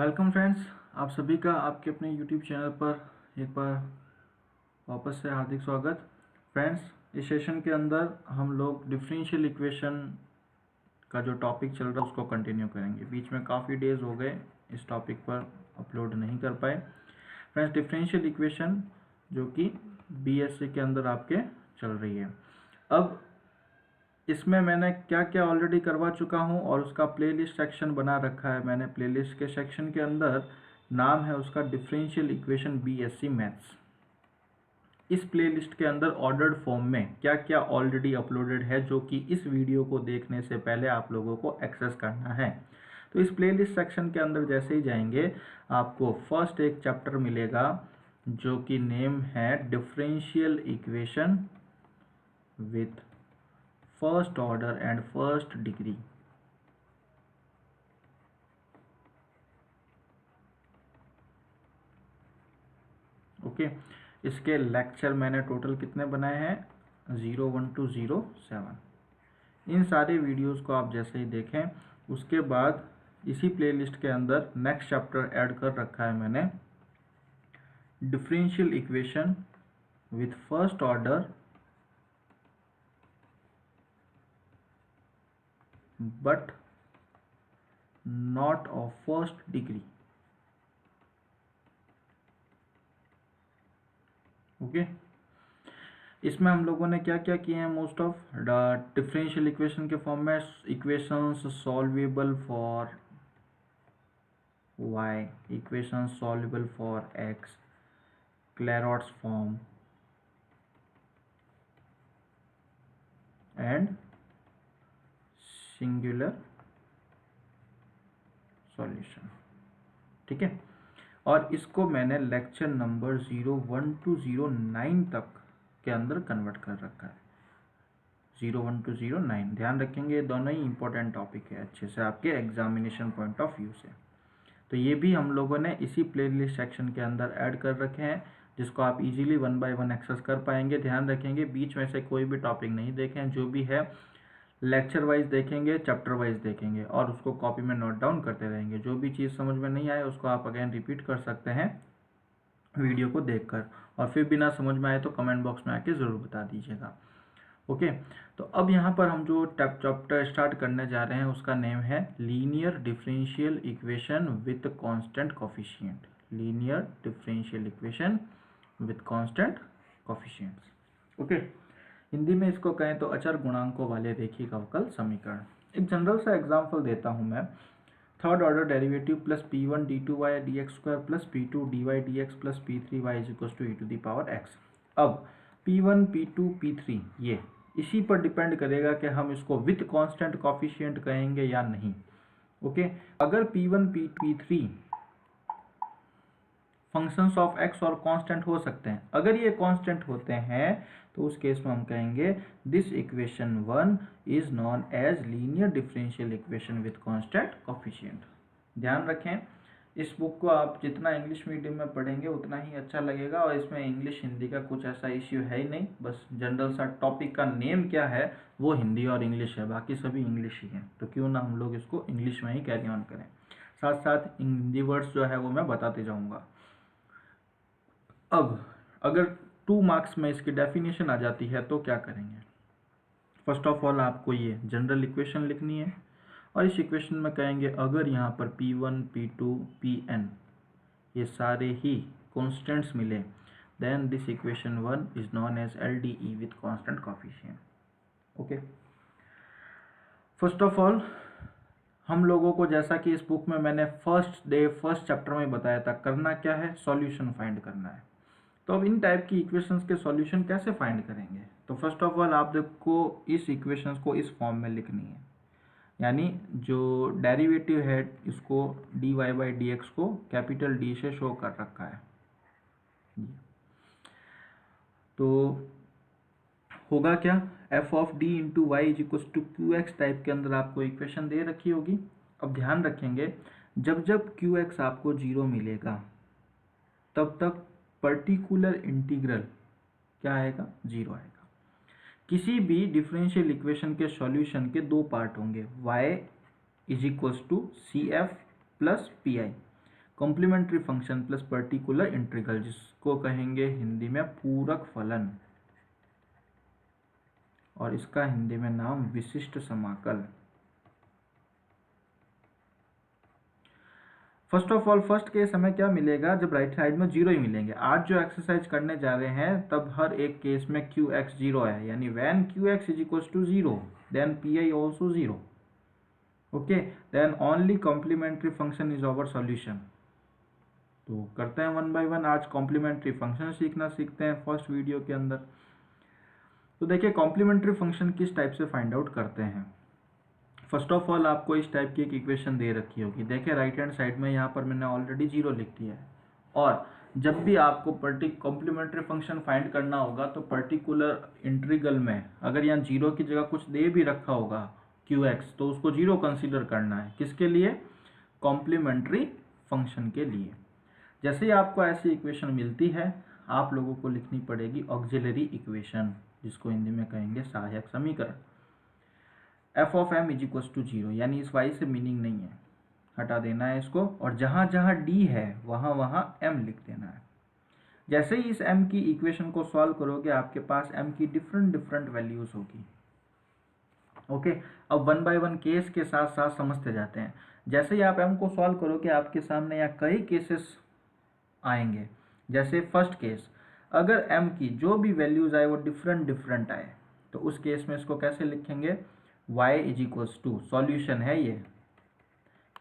Welcome friends, आप सभी का आपके अपने यूट्यूब चैनल पर एक बार वापस से हार्दिक स्वागत। फ्रेंड्स, इस सेशन के अंदर हम लोग डिफरेंशियल इक्वेशन का जो टॉपिक चल रहा है उसको कंटिन्यू करेंगे। बीच में काफ़ी डेज हो गए इस टॉपिक पर अपलोड नहीं कर पाए। फ्रेंड्स, डिफरेंशियल इक्वेशन जो कि बीएससी के अंदर आपके चल रही है। अब इसमें मैंने क्या क्या ऑलरेडी करवा चुका हूं और उसका प्लेलिस्ट सेक्शन बना रखा है मैंने। प्लेलिस्ट के सेक्शन के अंदर नाम है उसका डिफरेंशियल इक्वेशन बीएससी मैथ्स। इस प्लेलिस्ट के अंदर ऑर्डर्ड फॉर्म में क्या क्या ऑलरेडी अपलोडेड है जो कि इस वीडियो को देखने से पहले आप लोगों को एक्सेस करना है। तो इस प्लेलिस्ट सेक्शन के अंदर जैसे ही जाएंगे आपको फर्स्ट एक चैप्टर मिलेगा जो कि नेम है differential equation with first order and first degree. Okay, इसके लेक्चर मैंने टोटल कितने बनाए हैं? 01 to 07। इन सारे वीडियोस को आप जैसे ही देखें उसके बाद इसी प्लेलिस्ट के अंदर नेक्स्ट चैप्टर ऐड कर रखा है मैंने, differential equation with first order but not of first degree. Okay, इसमें हम लोगों ने क्या क्या किए हैं? मोस्ट ऑफ डिफरेंशियल इक्वेशन के फॉर्म में equations solvable for y, equations solvable for x, Clairaut's form and singular solution. ठीक है, और इसको मैंने लेक्चर नंबर 01 to 09 तक के अंदर कन्वर्ट कर रखा है। 01 to 09 ध्यान रखेंगे, ये दोनों ही इंपॉर्टेंट टॉपिक है अच्छे से आपके एग्जामिनेशन पॉइंट ऑफ व्यू से। तो ये भी हम लोगों ने इसी प्लेलिस्ट सेक्शन के अंदर ऐड कर रखे हैं जिसको आप इजीली 1 by 1 एक्सेस कर पाएंगे। ध्यान रखेंगे बीच में से कोई भी टॉपिक नहीं देखें, जो भी है लेक्चर वाइज देखेंगे, चैप्टर वाइज देखेंगे और उसको कॉपी में नोट डाउन करते रहेंगे। जो भी चीज़ समझ में नहीं आए उसको आप अगेन रिपीट कर सकते हैं वीडियो को देखकर, और फिर बिना समझ में आए तो कमेंट बॉक्स में आके ज़रूर बता दीजिएगा। ओके, तो अब यहाँ पर हम जो चैप्टर स्टार्ट करने जा रहे हैं उसका नेम है linear differential equation with constant coefficient. Linear differential equation with constant coefficients. Okay, Hindi में इसको कहें तो अचर गुणांकों वाले रेखिक अवकल समीकरण। एक जनरल सा एग्जांपल देता हूं मैं। Third order derivative plus p1 d2y dx square plus p2 dy dx plus p3y is equal to e to the power x। अब p1 p2 p3 ये इसी पर डिपेंड करेगा कि हम इसको विथ कांस्टेंट कोफिशिएंट कहेंगे या नहीं। ओके, अगर p1 p3 functions of x और कांस्टेंट हो सकते हैं, अगर ये कांस्टेंट होते हैं तो उस केस में हम कहेंगे this equation 1 is known as linear differential equation with constant coefficient. ध्यान रखें, इस बुक को आप जितना इंग्लिश मीडियम में पढ़ेंगे उतना ही अच्छा लगेगा, और इसमें इंग्लिश हिंदी का कुछ ऐसा इश्यू है ही नहीं। बस जनरल सा टॉपिक का नेम क्या है वो हिंदी और इंग्लिश है, बाकी सभी इंग्लिश ही हैं। तो क्यों ना हम लोग इसको इंग्लिश में ही कैरी ऑन करें, साथ साथ हिंदी वर्ड्स जो है वो मैं बताते जाऊँगा। अब अगर 2 मार्क्स में इसकी डेफिनेशन आ जाती है तो क्या करेंगे? फर्स्ट ऑफ ऑल आपको ये जनरल इक्वेशन लिखनी है और इस इक्वेशन में कहेंगे अगर यहाँ पर p1 p2 pn ये सारे ही कॉन्स्टेंट्स मिले then this equation 1 is known as LDE with constant coefficient. Okay, first of all हम लोगों को, जैसा कि इस बुक में मैंने फर्स्ट चैप्टर में बताया था, करना क्या है? सॉल्यूशन फाइंड करना है। तो अब इन टाइप की इक्वेशंस के सॉल्यूशन कैसे फाइंड करेंगे? तो फर्स्ट ऑफ ऑल आप देखो इस इक्वेशंस को इस फॉर्म में लिखनी है, यानी जो डेरिवेटिव है इसको dy बाई डी एक्स को कैपिटल D से शो कर रखा है। तो होगा क्या? f of d into y is equal to Q x type के अंदर आपको इक्वेशन दे रखी होगी। अब ध्यान रखेंगे जब जब क्यू एक्स आपको 0 मिलेगा तब तक पर्टिकुलर इंटीग्रल क्या आएगा? 0 आएगा। किसी भी डिफरेंशियल इक्वेशन के सॉल्यूशन के 2 पार्ट होंगे, y is equal to C F plus P I. Complementary function plus particular integral, जिसको कहेंगे हिंदी में पूरक फलन, और इसका हिंदी में नाम विशिष्ट समाकल। First of all first case हमें क्या मिलेगा, जब राइट साइड में जीरो ही मिलेंगे। आज जो एक्सरसाइज करने जा रहे हैं तब हर एक केस में क्यू एक्स जीरो है, यानी when Q x is equal to zero then P I also zero. Okay, then only complementary function is our solution. तो करते हैं वन बाय वन। आज कॉम्प्लीमेंट्री फंक्शन सीखते हैं फर्स्ट वीडियो के अंदर। तो देखिए कॉम्प्लीमेंट्री फंक्शन किस टाइप से फाइंड आउट करते हैं। फर्स्ट ऑफ ऑल आपको इस टाइप की एक इक्वेशन दे रखी होगी। देखिए राइट हैंड साइड में यहाँ पर मैंने ऑलरेडी जीरो लिख दिया है, और जब भी आपको कॉम्प्लीमेंट्री फंक्शन फाइंड करना होगा तो पर्टिकुलर इंटीग्रल में अगर यहाँ जीरो की जगह कुछ दे भी रखा होगा क्यू एक्स, तो उसको जीरो कंसीडर करना है। किसके लिए? कॉम्प्लीमेंट्री फंक्शन के लिए। जैसे ही आपको ऐसी इक्वेशन मिलती है आप लोगों को लिखनी पड़ेगी ऑक्सिलरी इक्वेशन, जिसको हिंदी में कहेंगे सहायक समीकरण। F of m is equal to zero, यानी इस वाई से मीनिंग नहीं है, हटा देना है इसको, और जहाँ जहाँ डी है वहाँ वहाँ एम लिख देना है। जैसे ही इस एम की इक्वेशन को सॉल्व करोगे आपके पास एम की डिफरेंट वैल्यूज होगी। ओके, अब वन बाय वन केस के साथ साथ समझते जाते हैं। जैसे ही आप एम को सॉल्व करोगे आपके सामने यहाँ कई केसेस आएंगे। जैसे फर्स्ट केस, अगर एम की जो भी वैल्यूज आए वो डिफरेंट आए, तो उस केस में इसको कैसे लिखेंगे? y is equals to, solution है ये,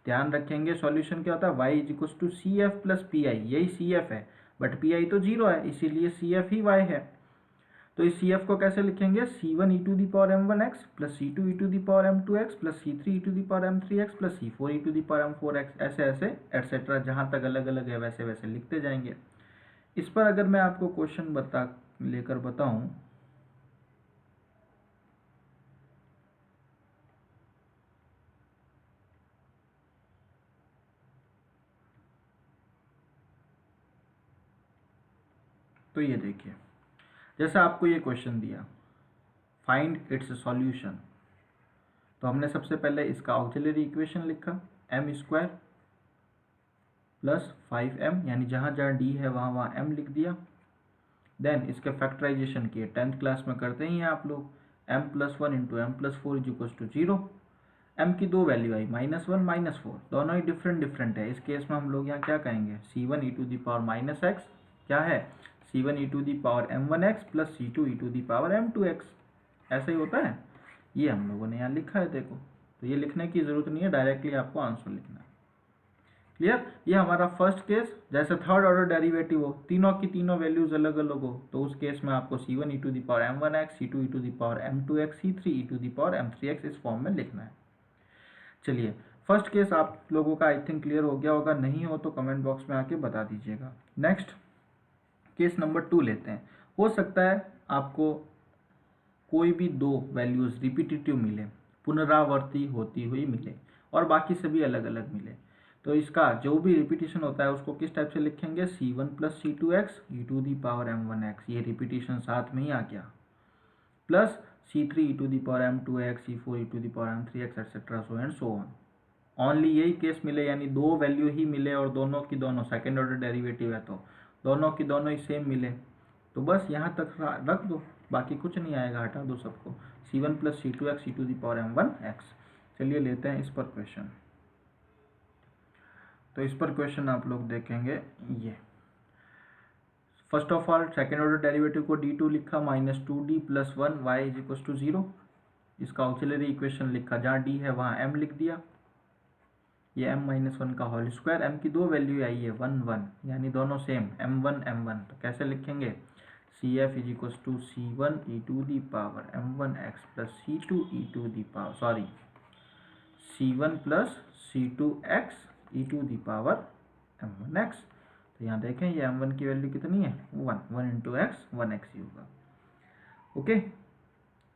ध्यान रखेंगे सॉल्यूशन क्या होता है, y is equals to C F plus P I. यही सी एफ है बट पी आई तो जीरो है, इसीलिए सी एफ ही y है। तो इस सी एफ को कैसे लिखेंगे? C one e to the power M one X plus C two e to the power M two x plus C three e to the power M three X plus C four e to the power M four X, ऐसे ऐसे etcetera, जहाँ तक अलग अलग है वैसे वैसे लिखते जाएंगे। इस पर अगर मैं आपको क्वेश्चन लेकर बताऊं, तो ये देखिए, जैसा आपको ये क्वेश्चन दिया फाइंड इट्स सॉल्यूशन, तो हमने सबसे पहले इसका ऑक्सिलरी इक्वेशन लिखा एम स्क्वायर प्लस 5m, यानी जहाँ जहाँ डी है वहाँ वहाँ m लिख दिया। देन इसके फैक्टराइजेशन किए, 10th क्लास में करते ही हैं आप लोग। m plus one into m plus four is equal to zero. m की दो वैल्यू आई -1 -4, दोनों ही डिफरेंट है। इस केस में हम लोग यहाँ क्या कहेंगे? c1 e to the power minus x क्या है? c1 e to the power m1x plus c2 e to the power m2x, ऐसा ही होता है। ये हम लोगों ने यहाँ लिखा है, देखो। तो ये लिखने की जरूरत नहीं है, डायरेक्टली आपको आंसर लिखना है। क्लियर? ये हमारा फर्स्ट केस। जैसे थर्ड ऑर्डर डेरिवेटिव हो, तीनों की तीनों वैल्यूज अलग अलग हो, तो उस केस में आपको c1 e to the power m1x, c2 e to the power m2x, c3 e to the power m3x इस फॉर्म में लिखना है। चलिए, फर्स्ट केस आप लोगों का आई थिंक क्लियर हो गया होगा, नहीं हो तो कमेंट बॉक्स में आके बता दीजिएगा। नेक्स्ट केस नंबर 2 लेते हैं। हो सकता है आपको कोई भी दो वैल्यूज रिपीटेटिव मिले, पुनरावर्ती होती हुई मिले, और बाकी सभी अलग अलग मिले। तो इसका जो भी रिपीटेशन होता है उसको किस टाइप से लिखेंगे? c1 plus C two x e to the power m1x, ये रिपीटेशन साथ में ही आ गया, plus c3 e to the power m2x, c4 e to the power m3x etcetera so and so on. Only यही case मिले, यानी दो वैल्यू ही मिले और दोनों की दोनों सेकेंड ऑर्डर डेरिवेटिव है, तो दोनों की दोनों ही सेम मिले, तो बस यहाँ तक रख दो, बाकी कुछ नहीं आएगा, हटा दो सबको। c1 plus C two x e to the power m1x। चलिए लेते हैं इस पर क्वेश्चन। तो इस पर क्वेश्चन आप लोग देखेंगे, ये first of all second order derivative को d2 लिखा -2d plus 1 y is equal to 0। इसका ऑक्सिलरी इक्वेशन लिखा, जहाँ d है वहाँ m लिख दिया। ये m-1 का होल स्क्वायर, m की दो वैल्यू आई है 1 1, यानी दोनों सेम m1 m1, तो कैसे लिखेंगे? C F is equal to c1 e to the power m1x plus c2 e to the power c1 plus c2x e to the power m1x। तो यहाँ देखें ये m1 की वैल्यू कितनी है? 1 इंटू एक्स 1x ही होगा। ओके,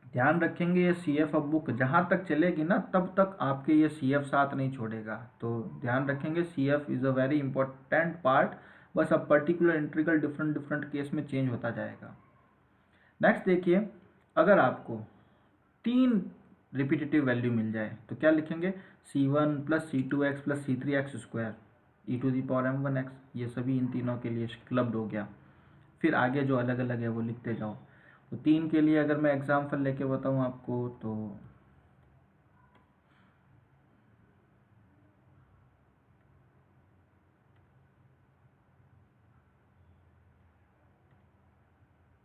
ध्यान रखेंगे ये सी एफ अब बुक जहाँ तक चलेगी ना तब तक आपके ये सी एफ साथ नहीं छोड़ेगा, तो ध्यान रखेंगे C F is a very important part. बस अब पर्टिकुलर इंटीग्रल डिफरेंट केस में चेंज होता जाएगा। नेक्स्ट देखिए, अगर आपको तीन रिपीटेटिव वैल्यू मिल जाए तो क्या लिखेंगे? c1 plus C two x plus C three x square, e to the power m1x, ये सभी इन तीनों के लिए क्लब्ड हो गया। फिर आगे जो अलग अलग है वो लिखते जाओ। तो 3 के लिए अगर मैं एग्जाम्पल लेके बताऊँ आपको तो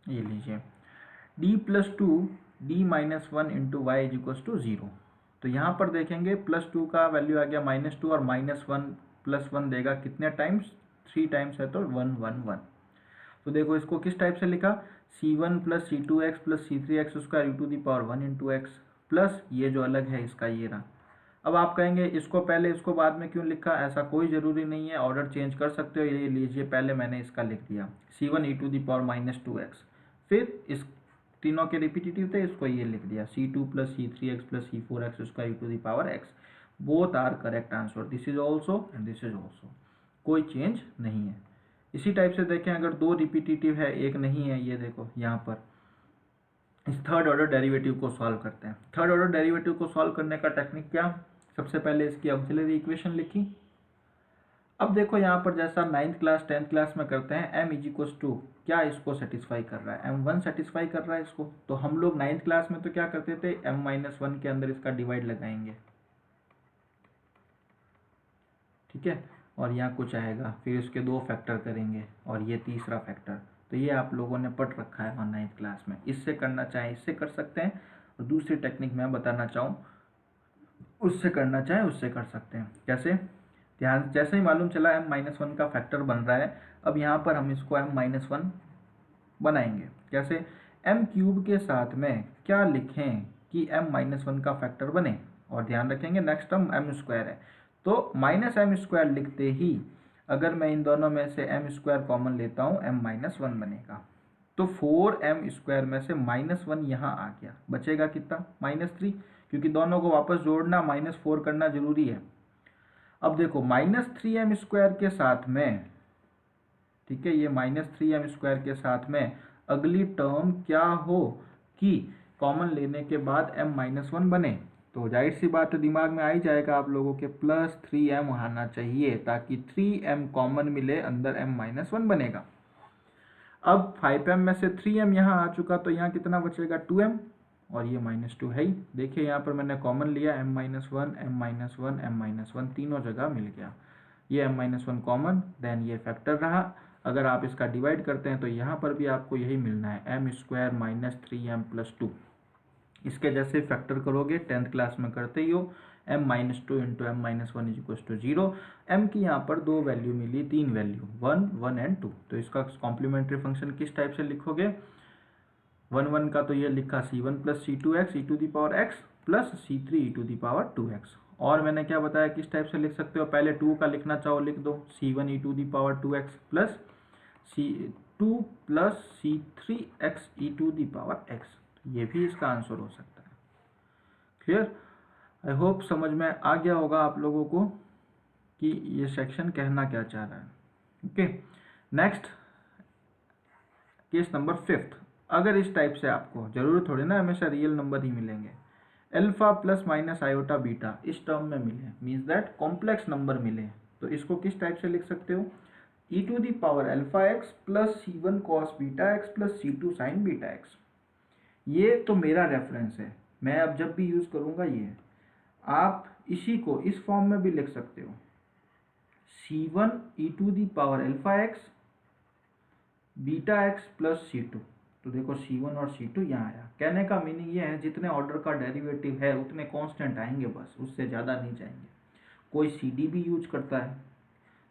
ये लीजिए, d+2 d-1 into y is equal to 0। तो यहाँ पर देखेंगे +2 का वैल्यू आ गया -2 और -1 +1 देगा कितने टाइम्स, 3 टाइम्स है तो 1 1 1। तो देखो इसको किस टाइप से लिखा, c1 + c2x + c3x² e to the power 1 into x, plus ये जो अलग है इसका ये रहा। अब आप कहेंगे इसको पहले इसको बाद में क्यों लिखा, ऐसा कोई ज़रूरी नहीं है, ऑर्डर चेंज कर सकते हो। ये लीजिए पहले मैंने इसका लिख दिया c1 e to the power -2x, फिर इस तीनों के रिपीटेटिव थे, इसको ये लिख दिया c2 + c3x + c4x² e to the power x। Both are correct answer, this is also and this is also, कोई चेंज नहीं है। इसी टाइप से देखें, अगर 2 रिपीटेटिव है एक नहीं है, ये देखो यहाँ पर इस थर्ड ऑर्डर डेरिवेटिव को सॉल्व करते हैं। थर्ड ऑर्डर डेरिवेटिव को सॉल्व करने का टेक्निक क्या, सबसे पहले इसकी ऑक्सिलरी इक्वेशन लिखी। अब देखो यहाँ पर जैसा 9th क्लास 10th क्लास में करते हैं, m इज टू क्या इसको सेटिस्फाई कर रहा है, m1 सेटिस्फाई कर रहा है इसको। तो हम लोग 9th क्लास में तो क्या करते थे, m-1 के अंदर इसका डिवाइड लगाएंगे, ठीक है, और यहाँ कुछ आएगा, फिर इसके 2 फैक्टर करेंगे और ये तीसरा फैक्टर। तो ये आप लोगों ने पढ़ रखा है 9th क्लास में। इससे करना चाहें इससे कर सकते हैं, और दूसरी टेक्निक मैं बताना चाहूँ उससे करना चाहें उससे कर सकते हैं। कैसे, ध्यान, जैसे ही मालूम चला m-1 का फैक्टर बन रहा है, अब यहाँ पर हम इसको m-1 बनाएंगे। कैसे, m³ के साथ में क्या लिखें कि m-1 का फैक्टर बने, और ध्यान रखेंगे नेक्स्ट टर्म m² है, तो -m² लिखते ही अगर मैं इन दोनों में से m² कॉमन लेता हूँ m-1 बनेगा। तो 4m² में से -1 यहाँ आ गया, बचेगा कितना, -3, क्योंकि दोनों को वापस जोड़ना -4 करना जरूरी है। अब देखो -3m² के साथ में, ठीक है, ये -3m² के साथ में अगली टर्म क्या हो कि कॉमन लेने के बाद m-1 बने, तो जाहिर सी बात है दिमाग में आ ही जाएगा आप लोगों के +3m आना चाहिए, ताकि 3m कॉमन मिले, अंदर m-1 बनेगा। अब 5m में से 3m यहाँ आ चुका, तो यहाँ कितना बचेगा, 2m, और ये -2 है ही। देखिए यहाँ पर मैंने कॉमन लिया m-1 m-1 m-1 तीनों जगह मिल गया, ये m-1 कॉमन, देन ये फैक्टर रहा। अगर आप इसका डिवाइड करते हैं तो यहाँ पर भी आपको यही मिलना है, m² - 3m + 2। इसके जैसे फैक्टर करोगे 10th क्लास में करते ही हो, m-2 into m-1 is equal to 0। m की यहाँ पर 2 वैल्यू मिली, 3 वैल्यू 1 1 एंड 2। तो इसका कॉम्प्लीमेंट्री फंक्शन किस टाइप से लिखोगे, 1 1 का तो ये लिखा c1 + c2x e to the power x plus c3 e to the power 2x। और मैंने क्या बताया किस टाइप से लिख सकते हो, पहले 2 का लिखना चाहो लिख दो, c1 e to the power 2x plus c2 + c3x e to the power x। ये भी इसका आंसर हो सकता है। क्लियर, आई होप समझ में आ गया होगा आप लोगों को कि ये सेक्शन कहना क्या चाह रहा है। Okay, next case number 5। अगर इस टाइप से, आपको जरूर थोड़ी ना हमेशा रियल नंबर ही मिलेंगे, alpha plus minus iota beta इस टर्म में मिले, मीन्स दैट कॉम्प्लेक्स नंबर मिले, तो इसको किस टाइप से लिख सकते हो, e to the power alpha X plus c1 cos beta x plus c2 sin beta X. ये तो मेरा रेफरेंस है, मैं अब जब भी यूज करूंगा ये, आप इसी को इस फॉर्म में भी लिख सकते हो, c1 e to the power alpha x beta x plus c2। तो देखो c1 और c2 यहाँ आया, कहने का मीनिंग ये है जितने ऑर्डर का डेरिवेटिव है उतने कांस्टेंट आएंगे, बस उससे ज़्यादा नहीं जाएंगे। कोई सी भी यूज करता है,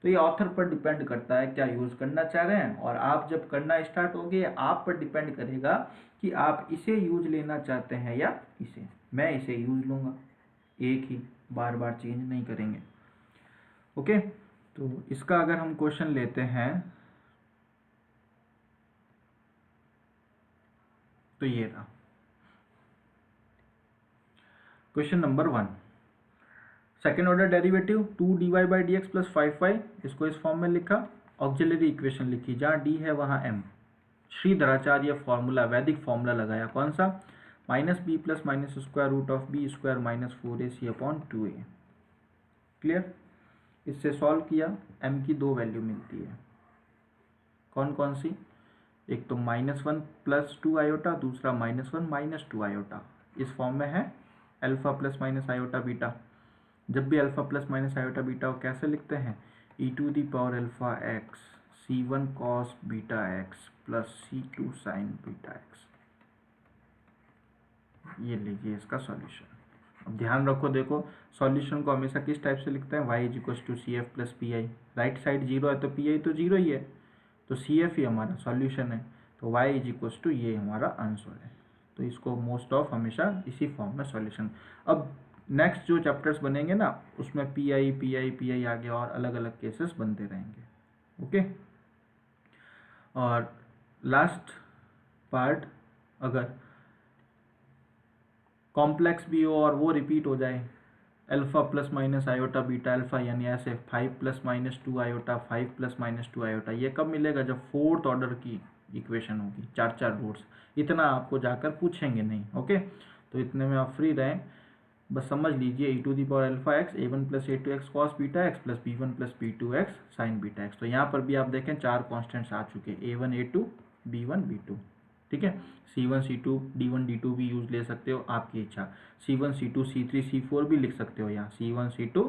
तो ये ऑथर पर डिपेंड करता है क्या यूज़ करना चाह रहे हैं, और आप जब करना स्टार्ट होगे आप पर डिपेंड करेगा कि आप इसे यूज लेना चाहते हैं या इसे। मैं इसे यूज लूँगा, एक ही बार बार चेंज नहीं करेंगे। ओके, तो इसका अगर हम क्वेश्चन लेते हैं तो ये रहा question number 1। Second order derivative 2dy/dx plus 5y, इसको इस फॉर्म में लिखा। ऑक्सिलरी इक्वेशन लिखी, जहाँ d है वहाँ m। श्रीधराचार्य फॉर्मूला, वैदिक फॉर्मूला लगाया, कौन सा, -b plus -√b² -4ac/2a। Clear, इससे सॉल्व किया, m की 2 वैल्यू मिलती है। कौन कौन सी? एक तो -1 + 2 आयोटा, दूसरा -1 - 2 आयोटा। इस फॉर्म में है alpha plus minus iota beta. जब भी alpha plus minus iota beta हो कैसे लिखते हैं? e⁴ x c1 cos beta x + c2 sin beta x। ये लीजिए इसका सॉल्यूशन। अब ध्यान रखो, देखो सॉल्यूशन को हमेशा किस टाइप से लिखते हैं? y = CF + PI। Right side 0 है तो PI तो 0 ही है, तो CF ही हमारा सॉल्यूशन है, तो y = ये हमारा आंसर है। तो इसको मोस्ट ऑफ हमेशा इसी फॉर्म में सॉल्यूशन। अब नेक्स्ट जो चैप्टर्स बनेंगे ना, उसमें PI आगे और अलग अलग केसेस बनते रहेंगे। ओके। और लास्ट पार्ट, अगर कॉम्प्लेक्स भी हो और वो रिपीट हो जाए, alpha plus minus iota beta alpha, यानी ऐसे 5 + -2 आयोटा 5 + -2 आयोटा, ये कब मिलेगा? जब 4th ऑर्डर की इक्वेशन होगी, 4 रूट्स। इतना आपको जाकर पूछेंगे नहीं। ओके, तो इतने में आप फ्री रहें, बस समझ लीजिए e⁴ x a1 + a2x cos beta x + b1 + b2x sin beta x। तो यहाँ पर भी आप देखें 4 कॉन्स्टेंट्स आ चुके, a1 a2 b1 b2। ठीक है, c1 c2 d1 d2 भी यूज ले सकते हो, आपकी इच्छा। c1 c2 c3 c4 भी लिख सकते हो यहाँ, c1 c2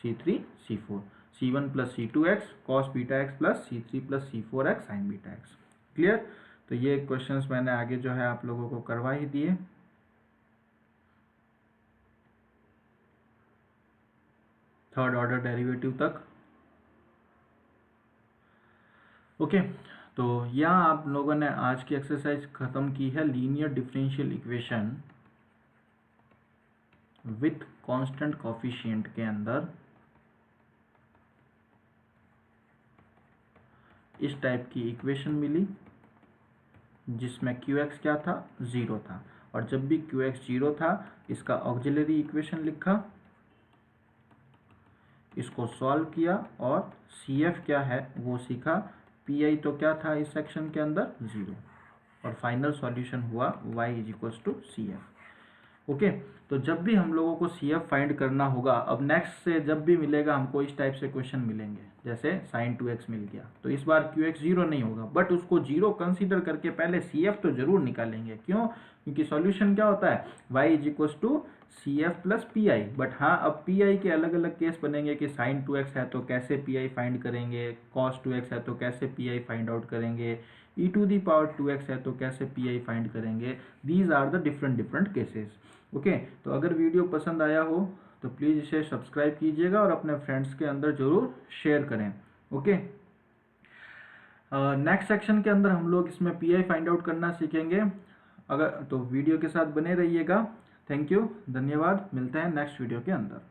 c3 c4, c1 + c2x cos beta x + c3 + c4x sin beta x। Clear? तो ये क्वेश्चंस मैंने आगे जो है आप लोगों को करवा ही दिए। थर्ड ऑर्डर डेरिवेटिव तक। ओके, तो यहाँ आप लोगों ने आज की एक्सरसाइज खत्म की है, linear differential equation with constant coefficient के अंदर इस टाइप की इक्वेशन मिली जिसमें QX क्या था? 0 था, और जब भी QX 0 था इसका ऑक्सिलरी इक्वेशन लिखा, इसको सॉल्व किया, और CF क्या है वो सीखा। PI तो क्या था इस सेक्शन के अंदर? 0, और फाइनल सॉल्यूशन हुआ y = CF। ओके, तो जब भी हम लोगों को CF फाइंड करना होगा, अब नेक्स्ट से जब भी मिलेगा हमको इस टाइप से क्वेश्चन मिलेंगे, जैसे sin 2x मिल गया, तो इस बार QX 0 नहीं होगा, बट उसको 0 कंसीडर करके पहले CF तो जरूर निकालेंगे। क्यों? क्योंकि सॉल्यूशन क्या होता है? y = CF + PI। बट हाँ, अब PI के अलग अलग केस बनेंगे कि sin 2x है तो कैसे PI फाइंड करेंगे, cos 2x है तो कैसे PI फाइंड आउट करेंगे, e⁴ है तो कैसे PI फाइंड करेंगे। These are the different cases. Okay, तो अगर वीडियो पसंद आया हो तो प्लीज़ इसे सब्सक्राइब कीजिएगा और अपने फ्रेंड्स के अंदर ज़रूर शेयर करें। ओके, नेक्स्ट सेक्शन के अंदर हम लोग इसमें PI फाइंड आउट करना सीखेंगे। अगर तो वीडियो के साथ बने रहिएगा। थैंक यू, धन्यवाद। मिलते हैं नेक्स्ट वीडियो के अंदर।